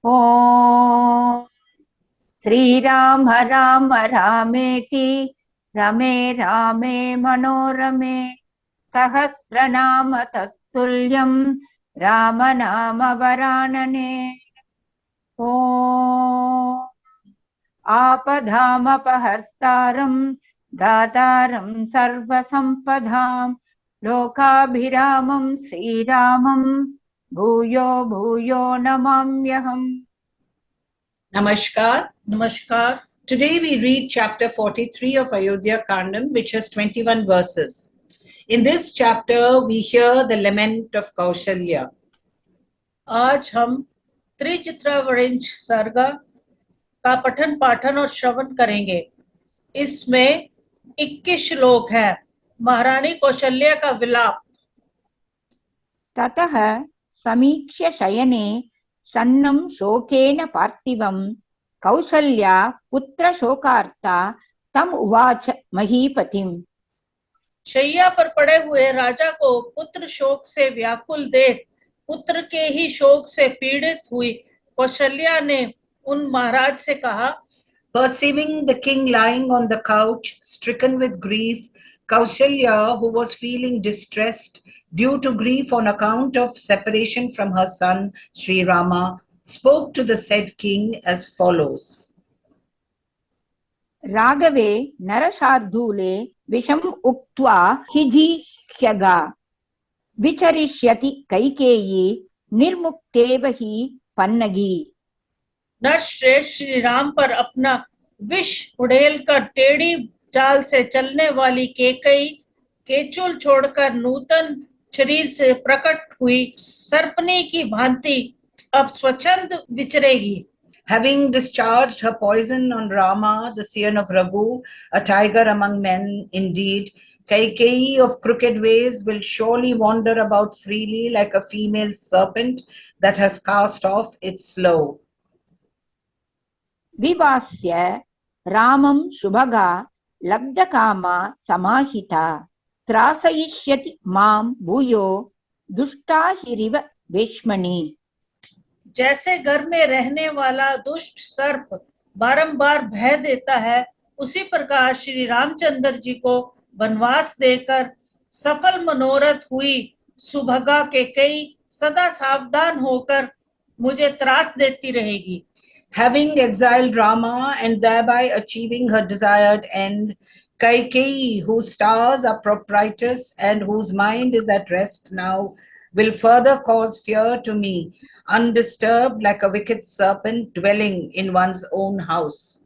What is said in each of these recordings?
ॐ श्रीराम राम रामेति रमे रामे मनोरमे सहस्रनाम तत्तुल्यं रामनाम वरानने। ॐ आपदामपहर्तारं दातारं सर्वसम्पदां लोकाभिरामं श्रीरामं भूयो भूयो नमाम्यहम्। Namaskar. Namaskar. Today we read chapter 43 of Ayodhya Kandam, which has 21 verses. In this chapter, we hear the Lament of Kausalya. आज हम त्रिचित्रावृंश सर्गा का पठन पाठन और श्रवण करेंगे। इसमें 21 श्लोक है। महारानी कौशल्या का विलाप। ततः समीक्ष्य शयने सन्नं शोकेन पार्थिवं कौसल्या पुत्र शोकार्ता तम उवाच महीपतिम्। शैया पर पड़े हुए राजा को पुत्र शोक से व्याकुल देख पुत्र के ही शोक से पीड़ित हुई कौशल्या ने उन महाराज से कहा, Perceiving the king lying on the couch, stricken with grief, Kausalya, who was feeling distressed due to grief on account of separation from her son, SriRama, spoke to the said king as follows. राघवे नरशार्दूले विषम उक्त्वा हिजिह्यगा विचरिष्यति कैकेयी निर्मुक्तेव हि पन्नगी। नरश्रेष्ठ श्री राम पर अपना विष उड़ेल कर टेढ़ी चाल से चलने वाली केकई केचुल छोड़कर नूतन शरीर से प्रकट हुई सर्पनी की भांति अब स्वच्छंद विचरेगी। Having discharged her poison on Rama, the son of Raghu, a tiger among men indeed, Kaikeyi of crooked ways will surely wander about freely like a female serpent that has cast off its slough. विवास्य रामं शुभगा लब्धकामा समाहिता त्रासयिष्यति मां भूयो दुष्टाहिरिव वेश्मनि। जैसे घर में रहने वाला दुष्ट सर्प बारंबार भय देता है, उसी प्रकार श्री रामचंद्र जी को वनवास देकर सफल मनोरथ हुई सुभगा के कई सदा सावधान होकर मुझे त्रास देती रहेगी। Having exiled Rama and thereby achieving her desired end, Kaikeyi, whose stars are propitious and whose mind is at rest now, will further cause fear to me, undisturbed like a wicked serpent dwelling in one's own house.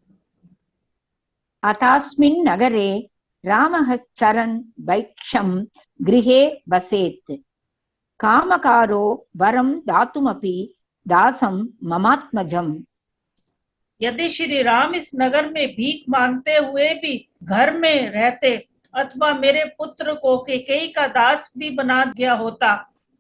अतास्मिन् नगरे रामः चरन् वैक्षं गृहे वसेत् कामकारो वरं दातुमपि दासं ममात्मजम्। यदि श्री राम इस नगर में भीख मांगते हुए भी घर में रहते अथवा मेरे पुत्र को कैकेयी का दास भी बना दिया होता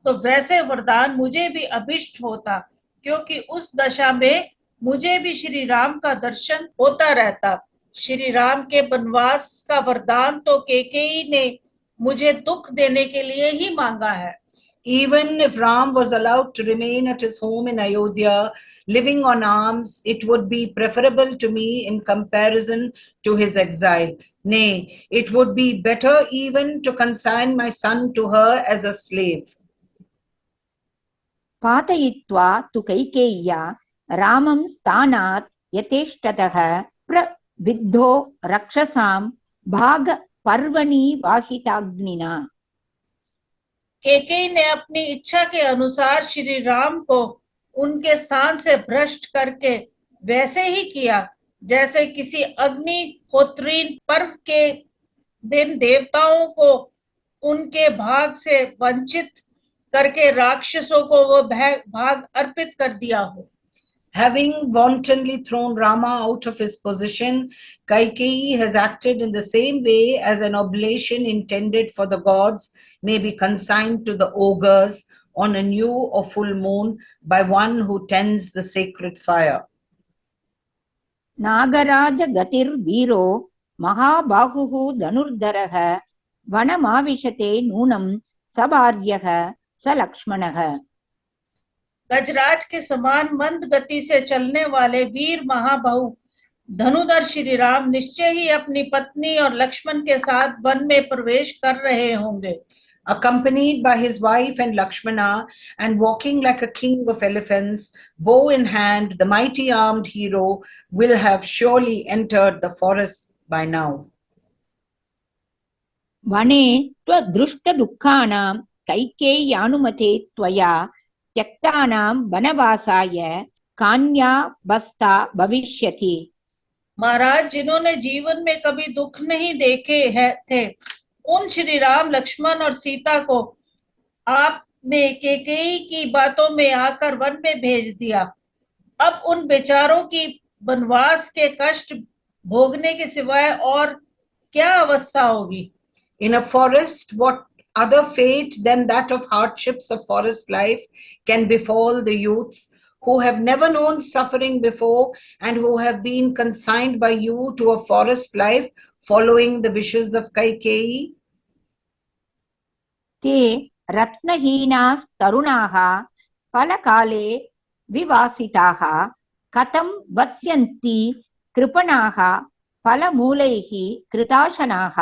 तो वैसे वरदान मुझे भी अभिष्ट होता, क्योंकि उस दशा में मुझे भी श्री राम का दर्शन होता रहता। श्री राम के वनवास का वरदान तो कैकेयी ने मुझे दुख देने के लिए ही मांगा है। Even if Ram was allowed to remain at his home in Ayodhya, living on alms, it would be preferable to me in comparison to his exile. Nay, it would be better even to consign my son to her as a slave. पातयित्वा तु कैकेय्या रामं स्थानात् यथेष्टतः प्रविद्धो रक्षसां भाग पर्वणि वाहिताग्निना। कैकेयी ने अपनी इच्छा के अनुसार श्री राम को उनके स्थान से भ्रष्ट करके वैसे ही किया जैसे किसी अग्निहोत्री पर्व के दिन देवताओं को उनके भाग से वंचित करके राक्षसों को वो भाग अर्पित कर दिया हो। Having wantonly thrown Rama out of his position, Kaikeyi has acted in the same way as an oblation intended for the gods may be consigned to the ogres on a new or full moon by one who tends the sacred fire. Nagraj गतिर्वीरो महाबाहुः धनुर्धरः वनमाविशते नूनं स भार्यः स लक्ष्मणः। गजराज के समान मंद गति से चलने वाले वीर महाबाहु धनुधर श्री राम निश्चय ही अपनी पत्नी और लक्ष्मण के साथ वन में प्रवेश कर रहे होंगे. Accompanied by his wife and Lakshmana, and walking like a king of elephants, bow in hand, the mighty armed hero will have surely entered the forest by now. वने त्वदृष्टदुःखानां कैकेय्यानुमते त्वया त्यक्तानां वनवासाय कान्यावस्था भविष्यति. महाराज, जिन्होंने जीवन में कभी दुख नहीं देखे थे, उन श्री राम, लक्ष्मण और सीता को आपने कैकेयी की बातों में आकर वन में भेज दिया. अब उन बेचारों की वनवास के कष्ट भोगने के सिवाय और क्या अवस्था होगी. In a forest, what other fate than that of hardships of forest life can befall the youths who have never known suffering before and who have been consigned by you to a forest life following the wishes of Kaikeyi? ते रत्नहीनास्तरुणाः फलकाले विवासिताः कथं वस्यन्ति कृपणाः फलमूलैः कृताशनाः.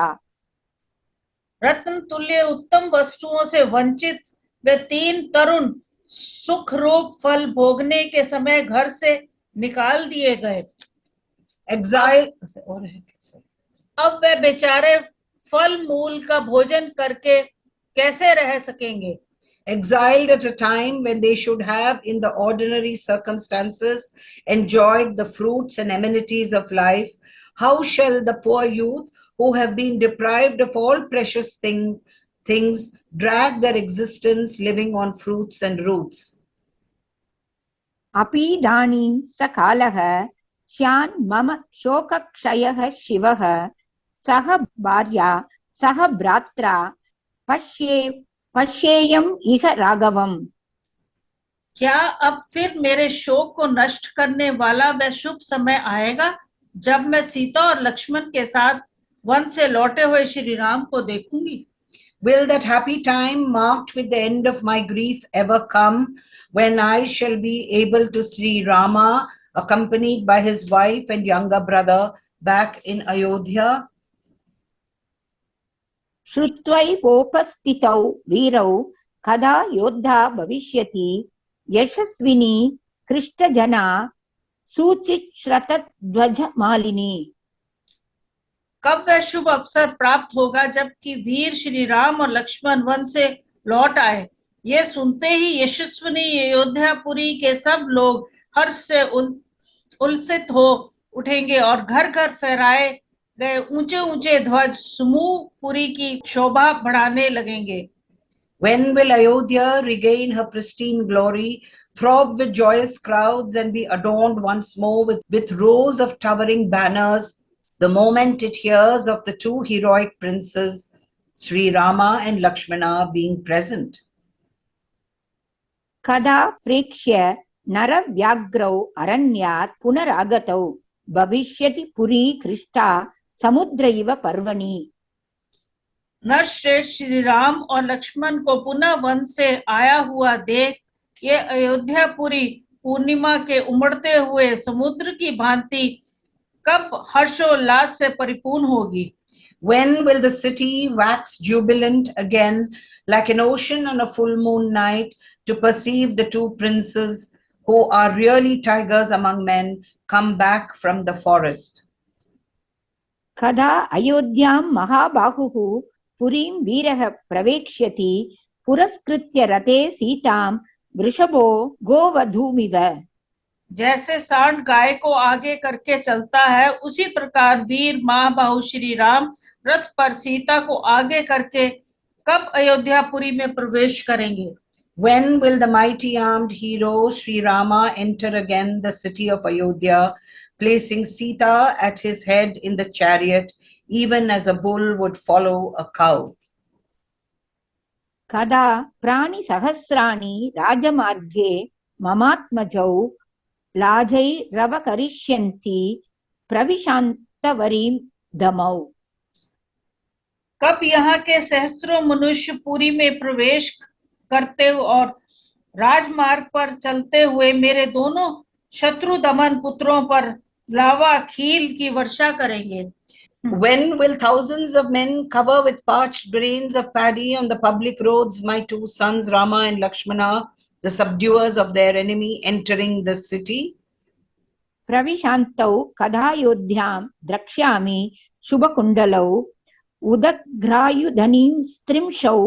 रत्न तुल्य उत्तम वस्तुओं से वंचित वे तीन तरुण सुख रूप फल भोगने के समय घर से निकाल दिए गए. अब वे बेचारे फल मूल का भोजन करके कैसे रह सकेंगे. Exiled at a time when they should have, in the ordinary circumstances, enjoyed the fruits and amenities of life, how shall the poor youth who have been deprived of all precious things drag their existence living on fruits and roots? अपीदानीं सकालः स्यान् मम शोकक्षयः शिवः सह भार्या सह भ्रात्रा पश्येयम् इह राघवम्. क्या अब फिर मेरे शोक को नष्ट करने वाला वह शुभ समय आएगा जब मैं सीता और लक्ष्मण के साथ वन से लौटे हुए श्री राम को देखूंगी. Will that happy time marked with the end of my grief ever come, when I shall be able to see Rama accompanied by his wife and younger brother back in Ayodhya? श्रुत्वैवोपस्थितौ वीरौ कदा योद्धा भविष्यति यशस्विनी कृष्टजना सूचिश्रतध्वज मालिनी. कब वह शुभ अवसर प्राप्त होगा जबकि वीर श्री राम और लक्ष्मण वन से लौट आए. ये सुनते ही यशस्विनी अयोध्यापुरी के सब लोग हर्ष से उल्लसित हो उठेंगे और घर घर फहराए गए ऊंचे ऊंचे ध्वज समूह पुरी की शोभा बढ़ाने लगेंगे. When will Ayodhya regain her pristine glory, throb with joyous crowds, and be adorned once more with rows of towering banners, the moment it hears of the two heroic princes, SriRama and Lakshmana, being present? कदा प्रेक्ष्य नरव्याघ्रौ अरण्यात् पुनरागतौ भविष्यति पुरी कृष्टा समुद्र इव पर्वणि. नरश्रेष्ठ श्री राम और लक्ष्मण को पुनः one से आया हुआ देख ये अयोध्यापुरी पूर्णिमा के उमड़ते हुए समुद्र की भांति कब हर्षोल्लास से परिपूर्ण होगी. When will the city wax jubilant again like an ocean on a full moon night to perceive the two princes who are really tigers among men come back from the forest? कदा अयोध्यां महाबाहुः पुरीं वीरः प्रवेक्ष्यति पुरस्कृत्य रथे सीतां वृषभो गोवधूमिव. जैसे सांड गाय को आगे करके चलता है, उसी प्रकार वीर महाबाहु श्री राम रथ पर सीता को आगे करके कब अयोध्यापुरी में प्रवेश करेंगे. When will the mighty armed hero Sri Rama enter again the city of Ayodhya, placing Sita at his head in the chariot, even as a bull would follow a cow? कदा प्राणि सहस्राणि राजमार्गे ममात्मजौ लाजैरव करिष्यन्ति प्रविशान्तवरीं दमौ. कब यहाँ के सहस्त्रों मनुष्य पुरी में प्रवेश करते और राजमार्ग पर चलते हुए मेरे दोनों शत्रु दमन पुत्रों पर लावा खील की वर्षा करेंगे। When will thousands of men cover with parched grains of paddy on the public roads my two sons Rama and Lakshmana, the subduers of their enemy, entering the city? प्रविशान्तौ कदायोध्यां द्रक्ष्यामि शुभकुण्डलौ उदघ्रायुधनीं स्त्रिंशौ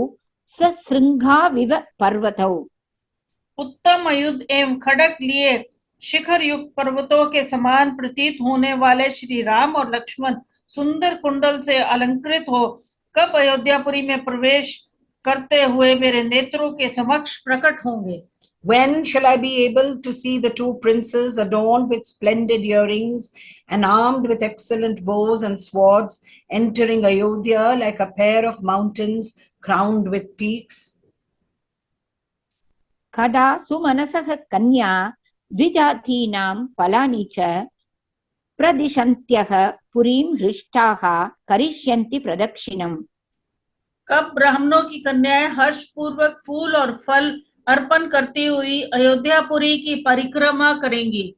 सशृङ्गाविव पर्वतौ। उत्तम आयुध एवं खड़ग लिए शिखर युक्त पर्वतों के समान प्रतीत होने वाले श्री राम और लक्ष्मण सुंदर कुंडल से अलंकृत हो कब अयोध्यापुरी में प्रवेश करते हुए मेरे नेत्रों के समक्ष प्रकट होंगे। When shall I be able to see the two princes adorned with splendid earrings and armed with excellent bows and swords entering Ayodhya like a pair of mountains crowned with peaks? कदा सुमनसः कन्या द्विजातीनां फलानि च प्रदिशन्त्यः पुरीं हृष्टाः करिष्यन्ति प्रदक्षिणम्। कब ब्राह्मणों की कन्याएं हर्ष पूर्वक फूल और फल अर्पण करती हुई अयोध्यापुरी की परिक्रमा करेंगी।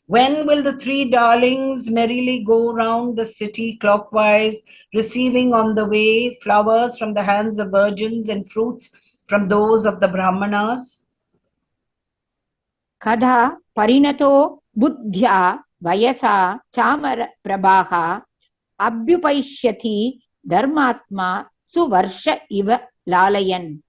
When will the three darlings merrily go round the city clockwise, receiving on the way flowers from the hands of virgins and fruits from those of the Brahmanas? कदा परिणतो बुद्ध्या वयसा चामर प्रभाः अभ्युपैष्यति धर्मात्मा सुवर्ष इव लालयन्।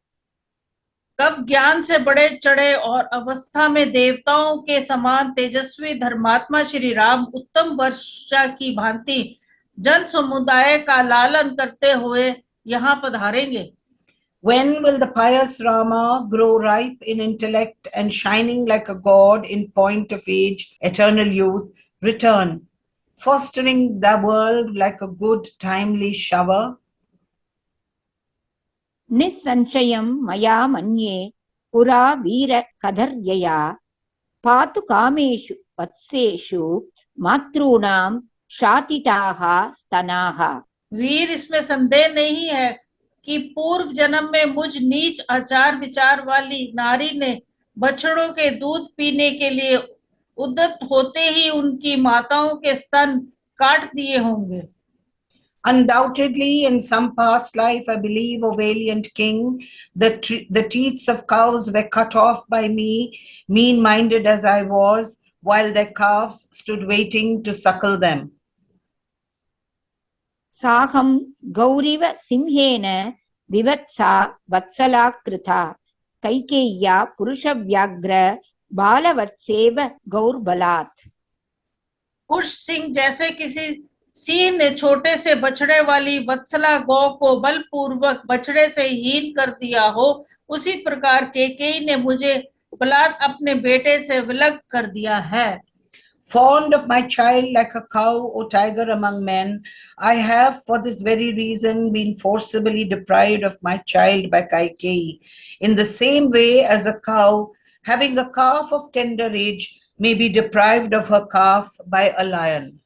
कब ज्ञान से बड़े चढ़े और अवस्था में देवताओं के समान तेजस्वी धर्मात्मा श्री राम उत्तम वर्षा की भांति जन समुदाय का लालन करते हुए यहाँ पधारेंगे। When will the pious Rama grow ripe in intellect and shining like a god in point of age, eternal youth, return, fostering the world like a good timely shower? निस्संशयं मया मन्ये पुरा वीर कदर्यया पातु कामेषु वत्सेषु मातॄणां शातिताः स्तनाः। वीर, इसमें संदेह नहीं है कि पूर्व जन्म में मुझ नीच आचार विचार वाली नारी ने बछड़ों के दूध पीने के लिए उद्यत होते ही उनकी माताओं के स्तन काट दिए होंगे। Undoubtedly, in some past life, I believe, O valiant king, the teats of cows were cut off by me, mean-minded as I was, while their calves stood waiting to suckle them. साहं गौरिव सिंहेन विवत्सा वत्सला कृता कैकेय्या पुरुषव्याघ्र बालवत्सेव गौरबलात्। पुरुष सिंह जैसे किसी सिंह ने छोटे से बछड़े वाली वत्सला गौ को बलपूर्वक बछड़े से हीन कर दिया हो, उसी प्रकार कैकेयी ने मुझे बलात् अपने बेटे से विलग कर दिया है। Fond of my child like a cow, O tiger among men, I have for this very reason been forcibly deprived of my child by Kaikeyi, in the same way as a cow, having a calf of tender age, may be deprived of her calf by a lion.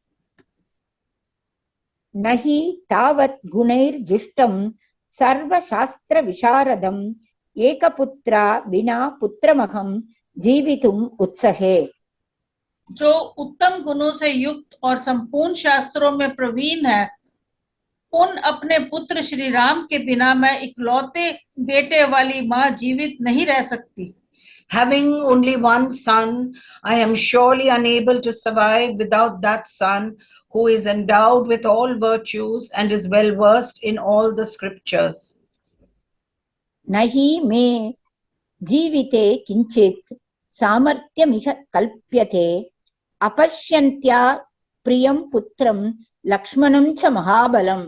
नहि तावत् गुणैर्जुष्टं सर्वशास्त्र विशारदं एकपुत्रा विना पुत्रमहं जीवितुम् उत्सहे। जो उत्तम गुणों से युक्त और संपूर्ण शास्त्रों में प्रवीण है, उन अपने पुत्र श्री राम के बिना मैं इकलौते बेटे वाली माँ जीवित नहीं रह सकती। Having only one son, I am surely unable to survive without that son who is endowed with all virtues and is well versed in all the scriptures. नहि मे जीविते किंचित् सामर्थ्यमिह कल्प्यते अपश्यन्त्या प्रियं पुत्रं लक्ष्मणं च महाबलम्।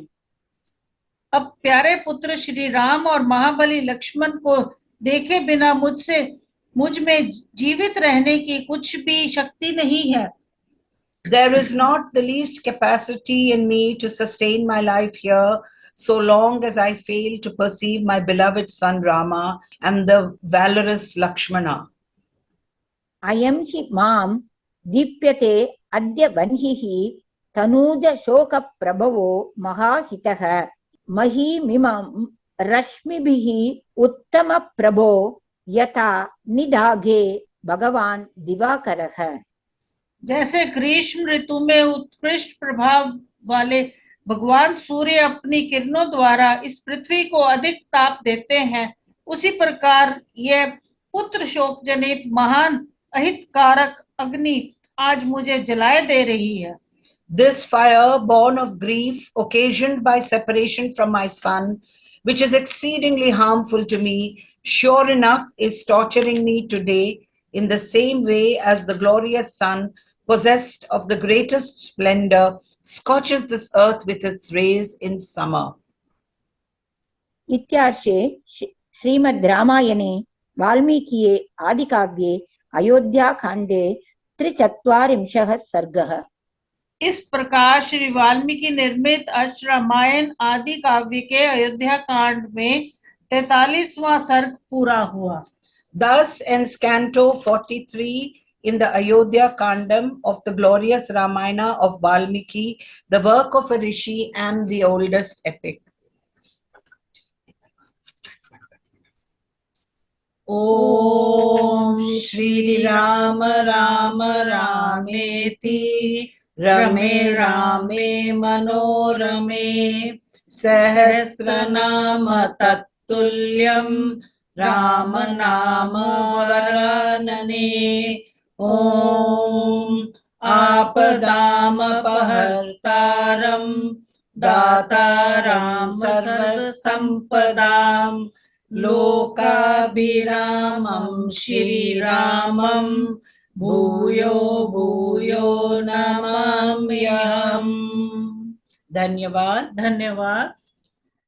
अब प्यारे पुत्र श्री राम और महाबली लक्ष्मण को देखे बिना मुझ में जीवित रहने की कुछ भी शक्ति नहीं है। There is not the least capacity in me to sustain my life here so long as I fail to perceive my beloved son Rama and the valorous Lakshmana. अयं हि मां दीप्यते अद्य बन्हिः तनूज शोक प्रभवो महाहितः महीमिमं रश्मिभिः उत्तम प्रभो यथा निधागे भगवान दिवाकरः। जैसे ग्रीष्म ऋतु में उत्कृष्ट प्रभाव वाले भगवान सूर्य अपनी किरणों द्वारा इस पृथ्वी को अधिक ताप देते हैं, उसी प्रकार यह पुत्र शोक जनित महान अहितकारक अग्नि आज मुझे जलाए दे रही है। This fire, born of grief occasioned by separation from my son, which is exceedingly harmful to me, sure enough is torturing me today in the same way as the glorious sun, possessed of the greatest splendor, scorches this earth with its rays in summer. इत्यार्षे श्रीमद् रामायणे वाल्मीकिये आदिकाव्ये अयोध्याकाण्डे 43 सर्गः। इस प्रकार श्री वाल्मीकि निर्मित अश्व रामायण आदि काव्य के अयोध्या कांड में 43वां सर्ग पूरा हुआ। Thus ends Canto 43 in the Ayodhya Kandam of the glorious Ramayana of Valmiki, the work of a rishi and the oldest epic. Om Shri Rama Rama Rameti Rame Rame Manorame Sahasranama Tattulyam Rama Nama Varanane. Om Apadam Pahartaram Dataram Sarva Sampadam Lokabhiramam Shri Ramam Bhuyo Bhuyo Namamyam. Dhanyavad. धन्यवाद।